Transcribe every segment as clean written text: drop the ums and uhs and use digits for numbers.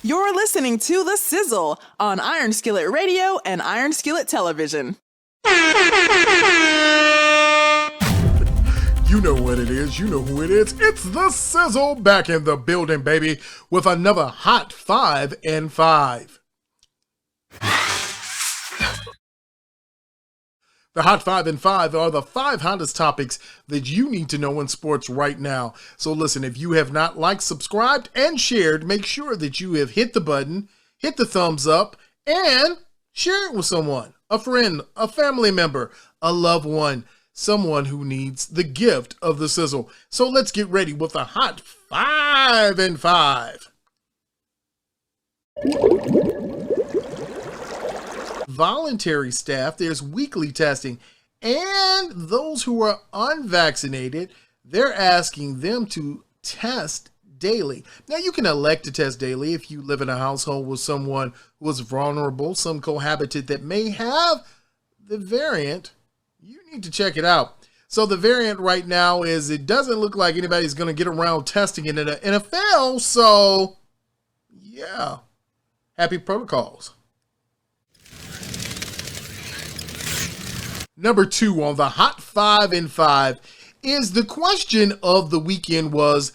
You're listening to The Sizzle on Iron Skillet Radio and Iron Skillet Television. You know what it is. You know who it is. It's The Sizzle back in the building, baby, with another Hot 5 and 5. The Hot 5 and 5 are the 5 hottest topics that you need to know in sports right now. So listen, if you have not liked, subscribed, and shared, make sure that you have hit the button, hit the thumbs up, and share it with someone, a friend, a family member, a loved one, someone who needs the gift of the sizzle. So let's get ready with the Hot 5 and 5. Voluntary staff, there's weekly testing, and those who are unvaccinated, they're asking them to test daily. Now, you can elect to test daily if you live in a household with someone who is vulnerable, some cohabitant that may have the variant. You need to check it out. So the variant right now is, it doesn't look like anybody's going to get around testing it in the NFL. So yeah, happy protocols. Number 2 on the Hot 5 and 5 is the question of the weekend was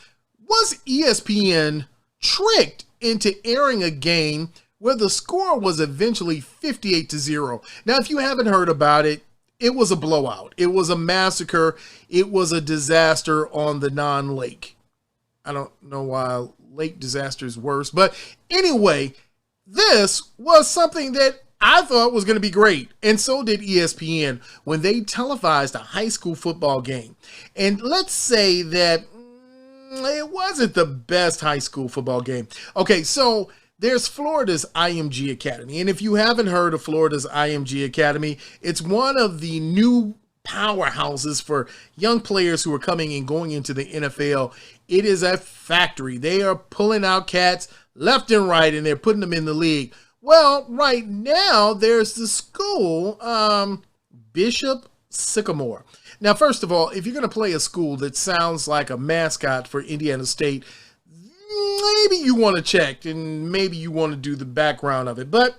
ESPN tricked into airing a game where the score was eventually 58-0? Now, if you haven't heard about it, it was a blowout. It was a massacre. It was a disaster on the non-lake. I don't know why lake disaster is worse. But anyway, this was something that I thought was going to be great. And so did ESPN when they televised a high school football game. And let's say that it wasn't the best high school football game. Okay, so there's Florida's IMG Academy. And if you haven't heard of Florida's IMG Academy, it's one of the new powerhouses for young players who are coming and going into the NFL. It is a factory. They are pulling out cats left and right, and they're putting them in the league. Well, right now, there's the school, Bishop Sycamore. Now, first of all, if you're going to play a school that sounds like a mascot for Indiana State, maybe you want to check and maybe you want to do the background of it. But,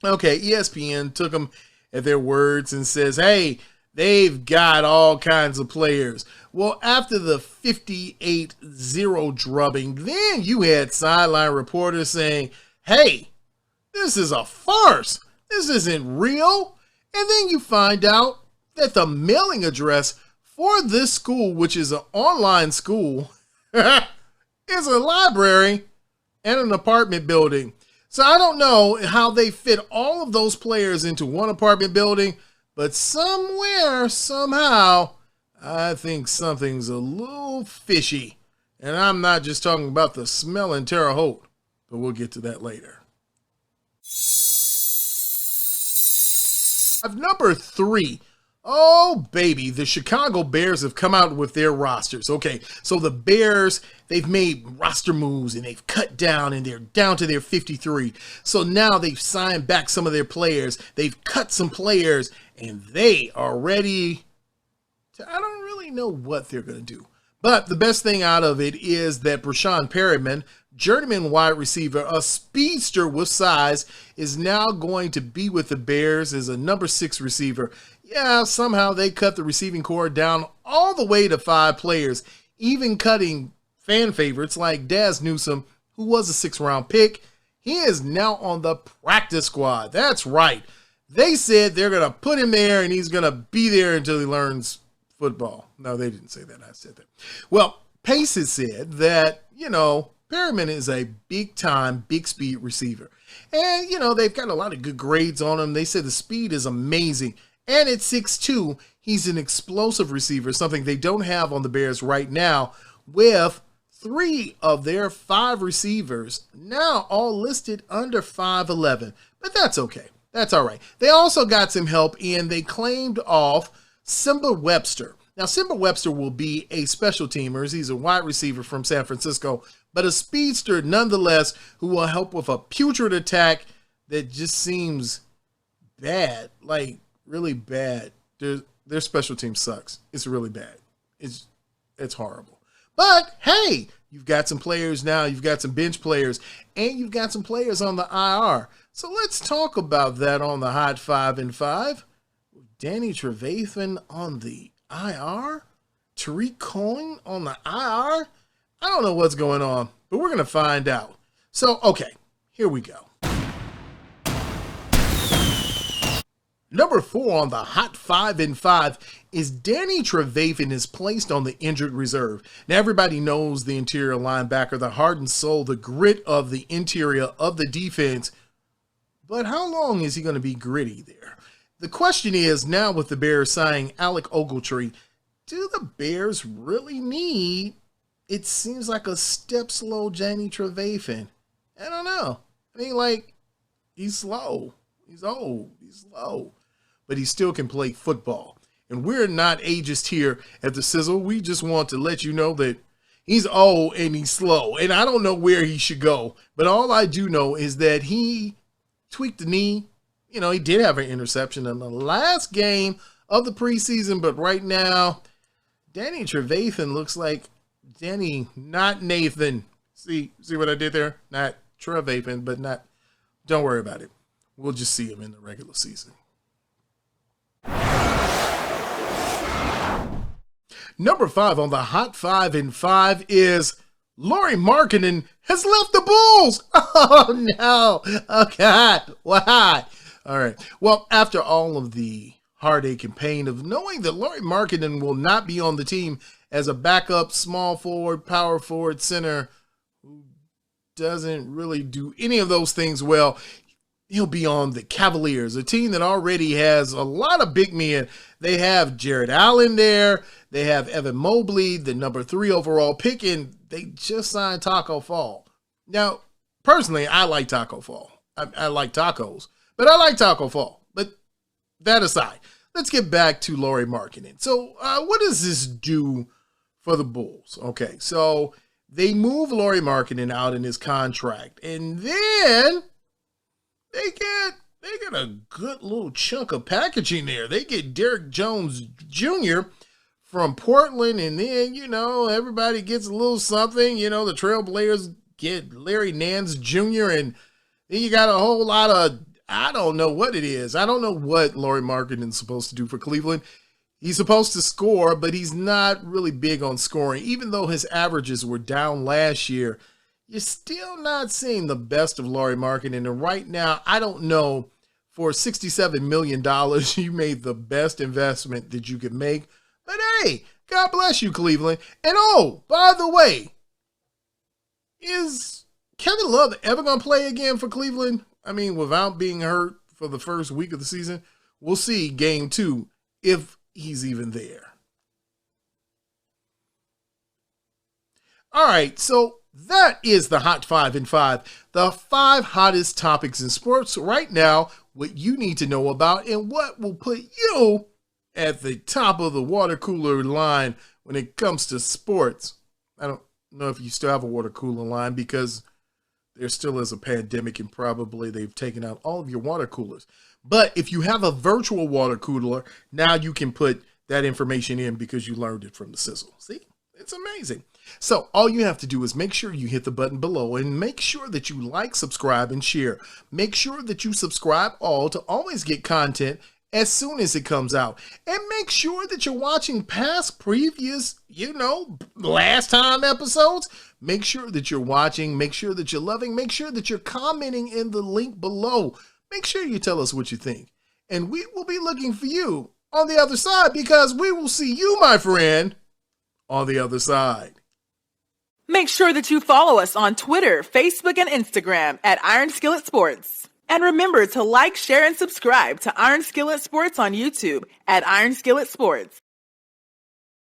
okay, ESPN took them at their words and says, hey, they've got all kinds of players. Well, after the 58-0 drubbing, then you had sideline reporters saying, hey, this is a farce. This isn't real. And then you find out that the mailing address for this school, which is an online school, is a library and an apartment building. So I don't know how they fit all of those players into one apartment building, but somewhere, somehow, I think something's a little fishy. And I'm not just talking about the smell in Terre Haute, but we'll get to that later. Number 3. Oh, baby, the Chicago Bears have come out with their rosters. Okay, so the Bears, they've made roster moves and they've cut down and they're down to their 53. So now they've signed back some of their players. They've cut some players and they are ready to, I don't really know what they're going to do. But the best thing out of it is that Breshad Perriman, journeyman wide receiver, a speedster with size, is now going to be with the Bears as a number 6 receiver. Yeah, somehow they cut the receiving core down all the way to 5 players, even cutting fan favorites like Daz Newsome, who was a 6th-round pick. He is now on the practice squad. That's right. They said they're going to put him there and he's going to be there until he learns football. No, they didn't say that. I said that. Well, Pace has said that, Perriman is a big-time, big-speed receiver. And, they've got a lot of good grades on him. They said the speed is amazing. And at 6'2", he's an explosive receiver, something they don't have on the Bears right now, with 3 of their 5 receivers now all listed under 5'11". But that's okay. That's all right. They also got some help in, they claimed off Simba Webster. Now, Simba Webster will be a special teamer. He's a wide receiver from San Francisco, but a speedster nonetheless who will help with a putrid attack that just seems bad, like really bad. Their special team sucks. It's really bad. It's horrible. But hey, you've got some players now, you've got some bench players, and you've got some players on the IR. So let's talk about that on the Hot 5 and 5. Danny Trevathan on the IR? Tariq Cohen on the IR? I don't know what's going on, but we're going to find out. So, okay, here we go. Number 4 on the Hot 5 and 5 is Danny Trevathan is placed on the injured reserve. Now, everybody knows the interior linebacker, the heart and soul, the grit of the interior of the defense. But how long is he going to be gritty there? The question is, now with the Bears signing Alec Ogletree, do the Bears really need, it seems like a step slow Danny Trevathan? I don't know. I mean, like, he's slow. He's old. He's slow. But he still can play football. And we're not ageist here at the Sizzle. We just want to let you know that he's old and he's slow. And I don't know where he should go. But all I do know is that he tweaked the knee. You know, he did have an interception in the last game of the preseason. But right now, Danny Trevathan looks like Danny, not Nathan. See what I did there? Not Trevathan, but not. Don't worry about it. We'll just see him in the regular season. Number 5 on the Hot 5 and 5 is Lauri Markkanen has left the Bulls. Oh, no. Oh, God. Why? All right. Well, after all of the heartache and pain of knowing that Lauri Markkanen will not be on the team as a backup small forward, power forward, center who doesn't really do any of those things well, he'll be on the Cavaliers, a team that already has a lot of big men. They have Jared Allen there. They have Evan Mobley, the number 3 overall pick, and they just signed Taco Fall. Now, personally, I like Taco Fall. I like tacos, but I like Taco Fall. But that aside, let's get back to Lauri Markkanen. So what does this do for the Bulls? Okay, so they move Lauri Markkanen out in his contract, and then they get a good little chunk of packaging there. They get Derrick Jones Jr. from Portland, and then, you know, everybody gets a little something. You know, the Trailblazers get Larry Nance Jr., and then you got a whole lot of, I don't know what it is. I don't know what Lauri Markkanen is supposed to do for Cleveland. He's supposed to score, but he's not really big on scoring. Even though his averages were down last year, you're still not seeing the best of Lauri Markkanen. And right now, I don't know, for $67 million, you made the best investment that you could make. But hey, God bless you, Cleveland. And oh, by the way, is Kevin Love ever going to play again for Cleveland? I mean, without being hurt for the first week of the season? We'll see game 2 if he's even there. All right, so that is the Hot 5 and 5, the 5 hottest topics in sports right now, what you need to know about, and what will put you at the top of the water cooler line when it comes to sports. I don't know if you still have a water cooler line because there still is a pandemic and probably they've taken out all of your water coolers. But if you have a virtual water cooler, now you can put that information in because you learned it from the Sizzle. See? It's amazing. So all you have to do is make sure you hit the button below and make sure that you like, subscribe, and share. Make sure that you subscribe all to always get content as soon as it comes out. And make sure that you're watching past, previous, last time episodes. Make sure that you're watching. Make sure that you're loving. Make sure that you're commenting in the link below. Make sure you tell us what you think. And we will be looking for you on the other side because we will see you, my friend, on the other side. Make sure that you follow us on Twitter, Facebook, and Instagram at Iron Skillet Sports. And remember to like, share, and subscribe to Iron Skillet Sports on YouTube at Iron Skillet Sports.